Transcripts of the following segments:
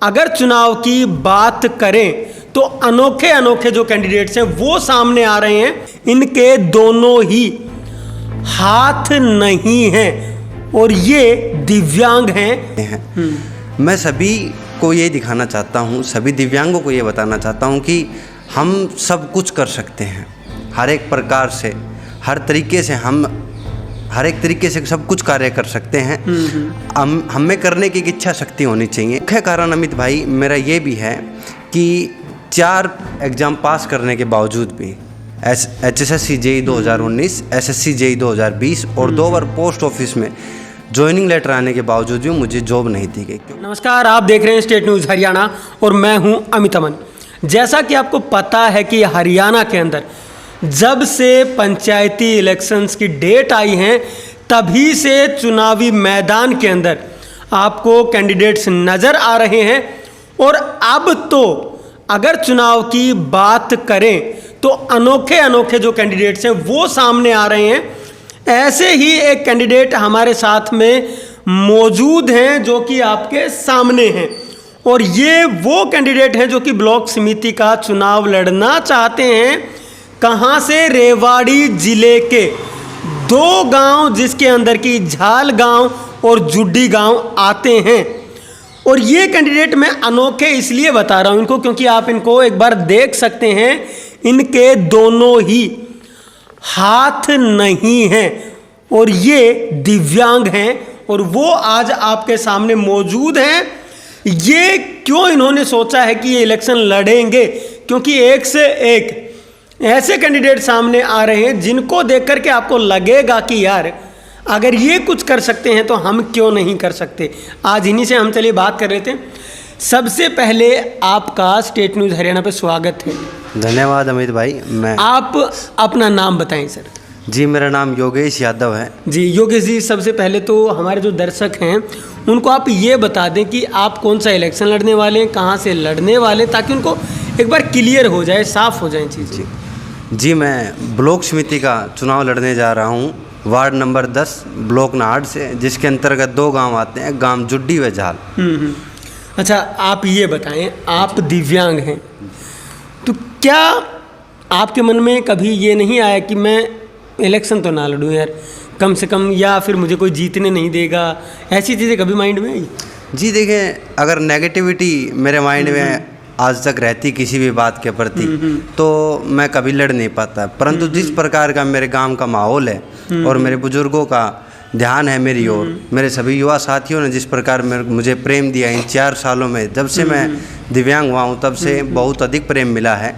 अगर चुनाव की बात करें तो अनोखे अनोखे जो कैंडिडेट्स हैं वो सामने आ रहे हैं। इनके दोनों ही हाथ नहीं हैं और ये दिव्यांग हैं। मैं सभी को ये दिखाना चाहता हूँ, सभी दिव्यांगों को ये बताना चाहता हूँ कि हम सब कुछ कर सकते हैं। हर एक प्रकार से, हर तरीके से हम हर एक तरीके से सब कुछ कार्य कर सकते हैं। हमें करने की इच्छा शक्ति होनी चाहिए। मुख्य कारण अमित भाई मेरा ये भी है कि 4 एग्ज़ाम पास करने के बावजूद भी HSSC JEE 2019, SSC JEE 2020 और 2 बार पोस्ट ऑफिस में ज्वाइनिंग लेटर आने के बावजूद भी मुझे जॉब नहीं दी गई। नमस्कार, आप देख रहे हैं स्टेट न्यूज़ हरियाणा और मैं हूं अमित अमन। जैसा कि आपको पता है कि हरियाणा के अंदर जब से पंचायती इलेक्शंस की डेट आई हैं तभी से चुनावी मैदान के अंदर आपको कैंडिडेट्स नज़र आ रहे हैं। और अब तो अगर चुनाव की बात करें तो अनोखे अनोखे जो कैंडिडेट्स हैं वो सामने आ रहे हैं। ऐसे ही एक कैंडिडेट हमारे साथ में मौजूद हैं जो कि आपके सामने हैं और ये वो कैंडिडेट हैं जो कि ब्लॉक समिति का चुनाव लड़ना चाहते हैं। कहाँ से? रेवाड़ी जिले के 2 गांव जिसके अंदर की झाल गांव और जुड्डी गांव आते हैं। और ये कैंडिडेट मैं अनोखे इसलिए बता रहा हूँ इनको क्योंकि आप इनको एक बार देख सकते हैं। इनके दोनों ही हाथ नहीं हैं और ये दिव्यांग हैं और वो आज आपके सामने मौजूद हैं। ये क्यों इन्होंने सोचा है कि ये इलेक्शन लड़ेंगे? क्योंकि एक से एक ऐसे कैंडिडेट सामने आ रहे हैं जिनको देख कर के आपको लगेगा कि यार अगर ये कुछ कर सकते हैं तो हम क्यों नहीं कर सकते। आज इन्हीं से हम चलिए बात कर रहे थे। सबसे पहले आपका स्टेट न्यूज़ हरियाणा पे स्वागत है। धन्यवाद अमित भाई। आप अपना नाम बताएं सर। जी, मेरा नाम योगेश यादव है। जी योगेश जी, सबसे पहले तो हमारे जो दर्शक हैं उनको आप ये बता दें कि आप कौन सा इलेक्शन लड़ने वाले हैं, कहाँ से लड़ने वाले हैं, ताकि उनको एक बार क्लियर हो जाए, साफ हो जाए चीज़ें। जी, मैं ब्लॉक समिति का चुनाव लड़ने जा रहा हूँ वार्ड नंबर 10 ब्लॉक नाहड़ से, जिसके अंतर्गत 2 गांव आते हैं, गांव जुड्डी व झाल। अच्छा, आप ये बताएं, आप दिव्यांग हैं तो क्या आपके मन में कभी ये नहीं आया कि मैं इलेक्शन तो ना लड़ूं यार कम से कम, या फिर मुझे कोई जीतने नहीं देगा, ऐसी चीज़ें कभी माइंड में आई? जी देखें, अगर नेगेटिविटी मेरे माइंड में आज तक रहती किसी भी बात के प्रति तो मैं कभी लड़ नहीं पाता। परंतु जिस प्रकार का मेरे गांव का माहौल है और मेरे बुजुर्गों का ध्यान है मेरी ओर, मेरे सभी युवा साथियों ने जिस प्रकार मुझे प्रेम दिया इन 4 सालों में, जब से मैं दिव्यांग हुआ हूँ तब से बहुत अधिक प्रेम मिला है।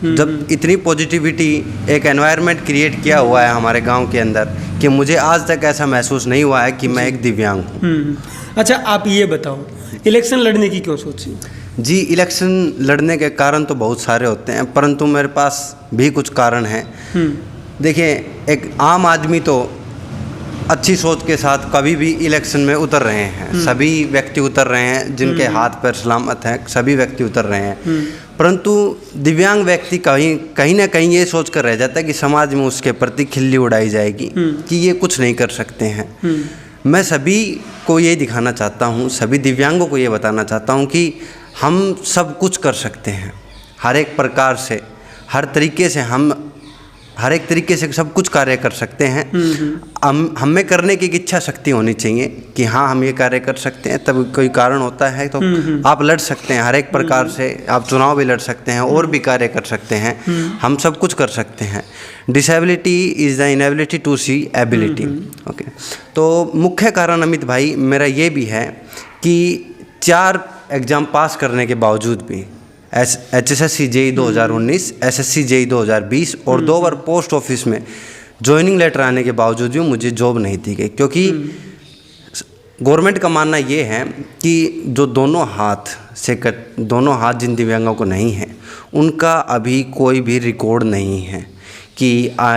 जब इतनी पॉजिटिविटी एक एनवायरनमेंट क्रिएट किया हुआ है हमारे गांव के अंदर कि मुझे आज तक ऐसा महसूस नहीं हुआ है कि मैं एक दिव्यांग हूँ। अच्छा, आप ये बताओ, इलेक्शन लड़ने की क्यों सोची? जी, इलेक्शन लड़ने के कारण तो बहुत सारे होते हैं, परंतु मेरे पास भी कुछ कारण हैं। देखिए, एक आम आदमी तो अच्छी सोच के साथ कभी भी इलेक्शन में उतर रहे हैं। सभी व्यक्ति उतर रहे हैं जिनके हाथ पैर सलामत हैं, सभी व्यक्ति उतर रहे हैं। परंतु दिव्यांग व्यक्ति कहीं ना कहीं ये सोच कर रह जाता है कि समाज में उसके प्रति खिल्ली उड़ाई जाएगी कि ये कुछ नहीं कर सकते हैं। मैं सभी को ये दिखाना चाहता हूँ, सभी दिव्यांगों को ये बताना चाहता हूँ कि हम सब कुछ कर सकते हैं। हर एक प्रकार से, हर तरीके से हम हर एक तरीके से सब कुछ कार्य कर सकते हैं। हमें करने की इच्छा शक्ति होनी चाहिए कि हाँ हम ये कार्य कर सकते हैं। तब कोई कारण होता है तो आप लड़ सकते हैं। हर एक प्रकार से आप चुनाव भी लड़ सकते हैं और भी कार्य कर सकते हैं। हम सब कुछ कर सकते हैं। Disability is the inability to see ability. Okay, तो मुख्य कारण अमित भाई मेरा ये भी है कि 4 एग्ज़ाम पास करने के बावजूद भी HSSC JEE 2019, SSC JEE 2020 और 2 बार पोस्ट ऑफिस में ज्वाइनिंग लेटर आने के बावजूद भी मुझे जॉब नहीं दी गई। क्योंकि गवर्नमेंट का मानना ये है कि जो दोनों हाथ जिन दिव्यांगों को नहीं हैं उनका अभी कोई भी रिकॉर्ड नहीं है कि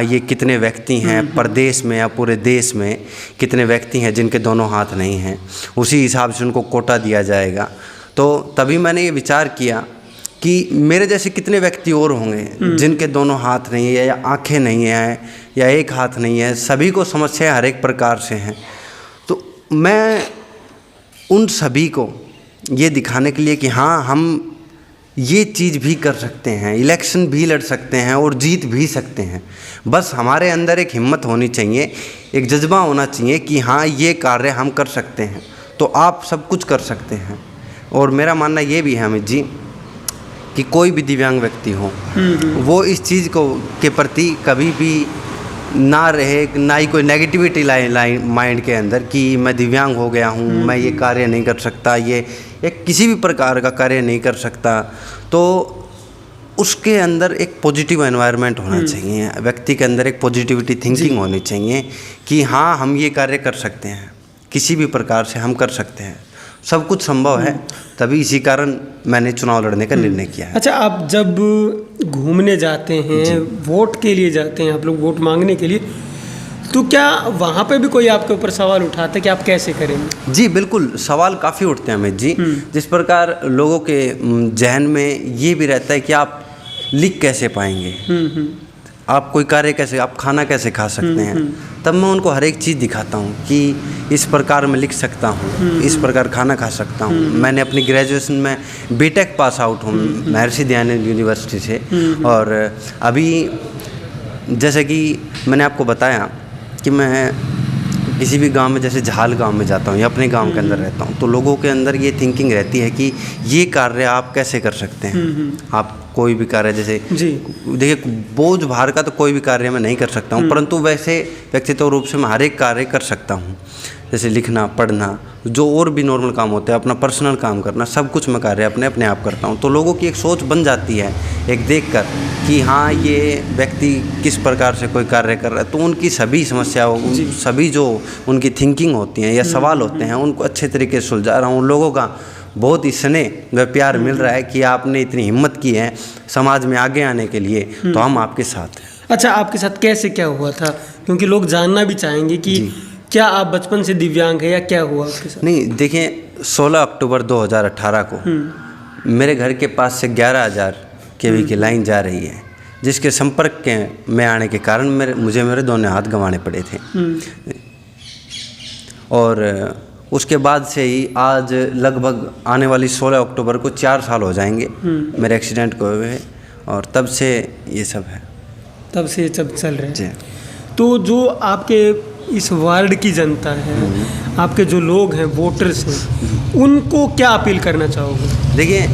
ये कितने व्यक्ति हैं प्रदेश में या पूरे देश में कितने व्यक्ति हैं जिनके दोनों हाथ नहीं हैं। उसी हिसाब से उनको कोटा दिया जाएगा। तो तभी मैंने ये विचार किया कि मेरे जैसे कितने व्यक्ति और होंगे जिनके दोनों हाथ नहीं है या आंखें नहीं हैं या एक हाथ नहीं है। सभी को समस्या हर एक प्रकार से हैं। तो मैं उन सभी को ये दिखाने के लिए कि हाँ हम ये चीज़ भी कर सकते हैं, इलेक्शन भी लड़ सकते हैं और जीत भी सकते हैं। बस हमारे अंदर एक हिम्मत होनी चाहिए, एक जज्बा होना चाहिए कि हाँ ये कार्य हम कर सकते हैं, तो आप सब कुछ कर सकते हैं। और मेरा मानना ये भी है अमित जी कि कोई भी दिव्यांग व्यक्ति हो वो इस चीज़ को के प्रति कभी भी ना रहे, ना ही कोई नेगेटिविटी लाए माइंड के अंदर कि मैं दिव्यांग हो गया हूँ, मैं ये कार्य नहीं कर सकता, ये किसी भी प्रकार का कार्य नहीं कर सकता। तो उसके अंदर एक पॉजिटिव एनवायरनमेंट होना चाहिए, व्यक्ति के अंदर एक पॉजिटिविटी थिंकिंग होनी चाहिए कि हाँ हम ये कार्य कर सकते हैं, किसी भी प्रकार से हम कर सकते हैं, सब कुछ संभव है। तभी इसी कारण मैंने चुनाव लड़ने का निर्णय किया है। अच्छा, आप जब घूमने जाते हैं, वोट के लिए जाते हैं, आप लोग वोट मांगने के लिए, तो क्या वहाँ पे भी कोई आपके ऊपर सवाल उठाता है कि आप कैसे करेंगे? जी बिल्कुल, सवाल काफ़ी उठते हैं अमित जी। जिस प्रकार लोगों के जहन में ये भी रहता है कि आप लिख कैसे पाएंगे, आप कोई कार्य कैसे, आप खाना कैसे खा सकते हैं। तब मैं उनको हर एक चीज़ दिखाता हूँ कि इस प्रकार मैं लिख सकता हूँ, इस प्रकार खाना खा सकता हूँ। मैंने अपनी ग्रेजुएशन में बीटेक पास आउट हूँ महर्षि दयानंद यूनिवर्सिटी से। और अभी जैसे कि मैंने आपको बताया कि मैं किसी भी गांव में, जैसे झाल गांव में जाता हूँ या अपने गांव के अंदर रहता हूँ, तो लोगों के अंदर ये थिंकिंग रहती है कि ये कार्य आप कैसे कर सकते हैं। आप कोई भी कार्य, जैसे देखिए बोझ भार का तो कोई भी कार्य मैं नहीं कर सकता हूँ, परंतु वैसे व्यक्तित्व रूप से मैं हर एक कार्य कर सकता हूँ। जैसे लिखना, पढ़ना, जो और भी नॉर्मल काम होते हैं, अपना पर्सनल काम करना, सब कुछ मैं कार्य अपने आप करता हूँ। तो लोगों की एक सोच बन जाती है एक देखकर कि हाँ ये व्यक्ति किस प्रकार से कोई कार्य कर रहा है। तो उनकी सभी समस्याओं, सभी जो उनकी थिंकिंग होती हैं या सवाल होते हैं, उनको अच्छे तरीके से सुलझा रहा हूँ। लोगों का बहुत ही स्नेह व प्यार मिल रहा है कि आपने इतनी हिम्मत की है समाज में आगे आने के लिए, तो हम आपके साथ हैं। अच्छा, आपके साथ कैसे क्या हुआ था? क्योंकि लोग जानना भी चाहेंगे कि क्या आप बचपन से दिव्यांग हैं या क्या हुआ आपके साथ? नहीं, देखिए 16 अक्टूबर 2018 को मेरे घर के पास से 11,000 केवी की लाइन जा रही है, जिसके संपर्क के में आने के कारण मुझे मेरे दोनों हाथ गंवाने पड़े थे। और उसके बाद से ही आज लगभग आने वाली 16 अक्टूबर को 4 साल हो जाएंगे मेरे एक्सीडेंट को हुए, और तब से ये सब है। तब से सब चल रहा है जी। तो जो आपके इस वार्ड की जनता है, आपके जो लोग हैं, वोटर्स हैं, उनको क्या अपील करना चाहोगे? देखिए,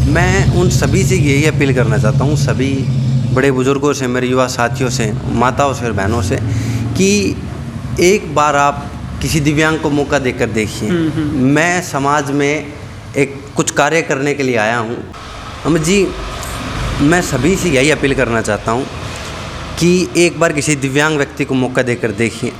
मैं उन सभी से यही अपील करना चाहता हूँ, सभी बड़े बुजुर्गों से, मेरे युवा साथियों से, माताओं से और बहनों से, कि एक बार आप किसी दिव्यांग को मौका देकर देखिए। मैं समाज में एक कुछ कार्य करने के लिए आया हूँ। अमित जी, मैं सभी से यही अपील करना चाहता हूँ कि एक बार किसी दिव्यांग व्यक्ति को मौका देकर देखिए।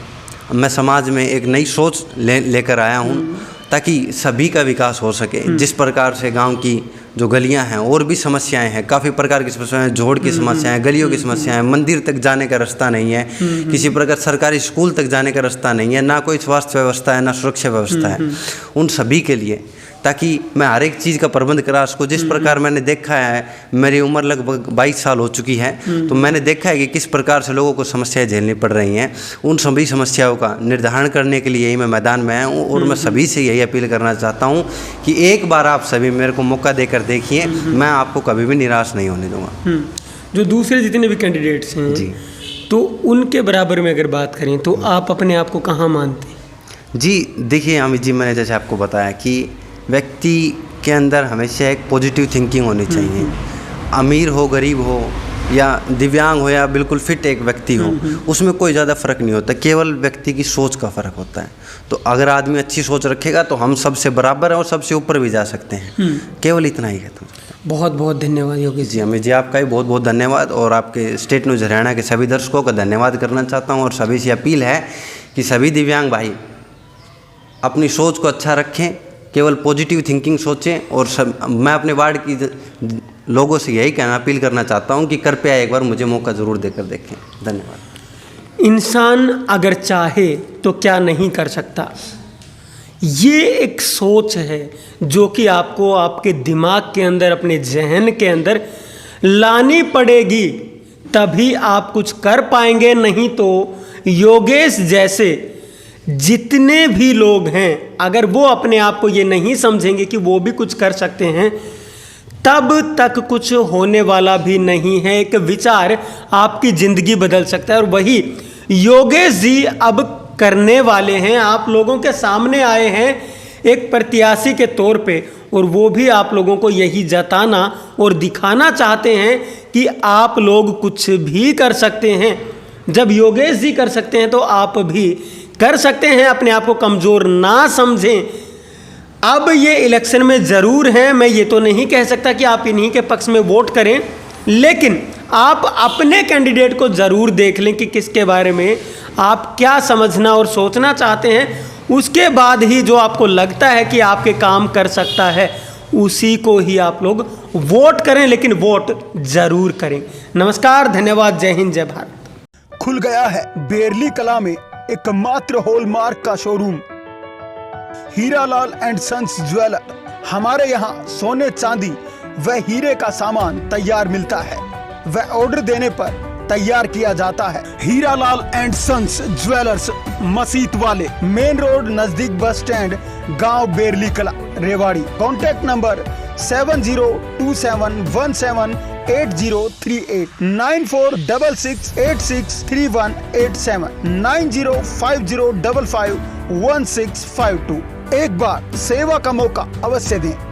मैं समाज में एक नई सोच लेकर आया हूँ ताकि सभी का विकास हो सके। जिस प्रकार से गांव की जो गलियां हैं, और भी समस्याएं हैं, काफ़ी प्रकार की समस्याएं हैं, जोड़ की समस्याएं, गलियों की समस्याएं, मंदिर तक जाने का रास्ता नहीं है, किसी प्रकार सरकारी स्कूल तक जाने का रास्ता नहीं है, ना कोई स्वास्थ्य व्यवस्था है, ना सुरक्षा व्यवस्था है। उन सभी के लिए, ताकि मैं हर एक चीज़ का प्रबंध करा सकूँ। जिस प्रकार मैंने देखा है, मेरी उम्र लगभग 22 साल हो चुकी है, तो मैंने देखा है कि किस प्रकार से लोगों को समस्याएं झेलनी पड़ रही हैं। उन सभी समस्याओं का निर्धारण करने के लिए ही मैं मैदान में आया हूँ। और मैं सभी से यही अपील करना चाहता हूँ कि एक बार आप सभी मेरे को मौका देकर देखिए, मैं आपको कभी भी निराश नहीं होने दूँगा। जो दूसरे जितने भी कैंडिडेट्स हैं जी, तो उनके बराबर में अगर बात करें तो आप अपने आप को कहाँ मानते हैं? जी देखिए अमित जी, मैंने जैसे आपको बताया कि व्यक्ति के अंदर हमेशा एक पॉजिटिव थिंकिंग होनी चाहिए। अमीर हो, गरीब हो, या दिव्यांग हो, या बिल्कुल फिट एक व्यक्ति हो, उसमें कोई ज़्यादा फ़र्क नहीं होता, केवल व्यक्ति की सोच का फ़र्क होता है। तो अगर आदमी अच्छी सोच रखेगा तो हम सबसे बराबर हैं और सबसे ऊपर भी जा सकते हैं। केवल इतना ही कहता हूँ। बहुत बहुत धन्यवाद योगेश जी अमित जी, आपका भी बहुत बहुत धन्यवाद, और आपके स्टेट न्यूज़ हरियाणा के सभी दर्शकों का धन्यवाद करना चाहता हूँ। और सभी से अपील है कि सभी दिव्यांग भाई अपनी सोच को अच्छा रखें, केवल पॉजिटिव थिंकिंग सोचें। और मैं अपने वार्ड की लोगों से यही कहना, अपील करना चाहता हूं कि कृपया एक बार मुझे मौका ज़रूर देकर देखें। धन्यवाद। इंसान अगर चाहे तो क्या नहीं कर सकता, ये एक सोच है जो कि आपको आपके दिमाग के अंदर, अपने जहन के अंदर लानी पड़ेगी, तभी आप कुछ कर पाएंगे। नहीं तो योगेश जैसे जितने भी लोग हैं, अगर वो अपने आप को ये नहीं समझेंगे कि वो भी कुछ कर सकते हैं, तब तक कुछ होने वाला भी नहीं है। एक विचार आपकी ज़िंदगी बदल सकता है और वही योगेश जी अब करने वाले हैं। आप लोगों के सामने आए हैं एक प्रत्याशी के तौर पे, और वो भी आप लोगों को यही जताना और दिखाना चाहते हैं कि आप लोग कुछ भी कर सकते हैं। जब योगेश जी कर सकते हैं तो आप भी कर सकते हैं। अपने आप को कमज़ोर ना समझें। अब ये इलेक्शन में ज़रूर हैं, मैं ये तो नहीं कह सकता कि आप इन्हीं के पक्ष में वोट करें, लेकिन आप अपने कैंडिडेट को ज़रूर देख लें कि किसके बारे में आप क्या समझना और सोचना चाहते हैं। उसके बाद ही जो आपको लगता है कि आपके काम कर सकता है, उसी को ही आप लोग वोट करें, लेकिन वोट ज़रूर करें। नमस्कार, धन्यवाद, जय हिंद, जय भारत। खुल गया है बेरली कला में एकमात्र हॉलमार्क का showroom Hiralal and sons jeweller. हमारे यहाँ सोने चांदी व हीरे का सामान तैयार मिलता है व ऑर्डर देने पर तैयार किया जाता है। हीरालाल एंड सन्स ज्वेलर्स, मसीत वाले, मेन रोड, नजदीक बस स्टैंड, गांव बेरली कला, रेवाड़ी। Contact number 7026178038, 9466863187, 9050551652। एक बार सेवा का मौका अवश्य दें।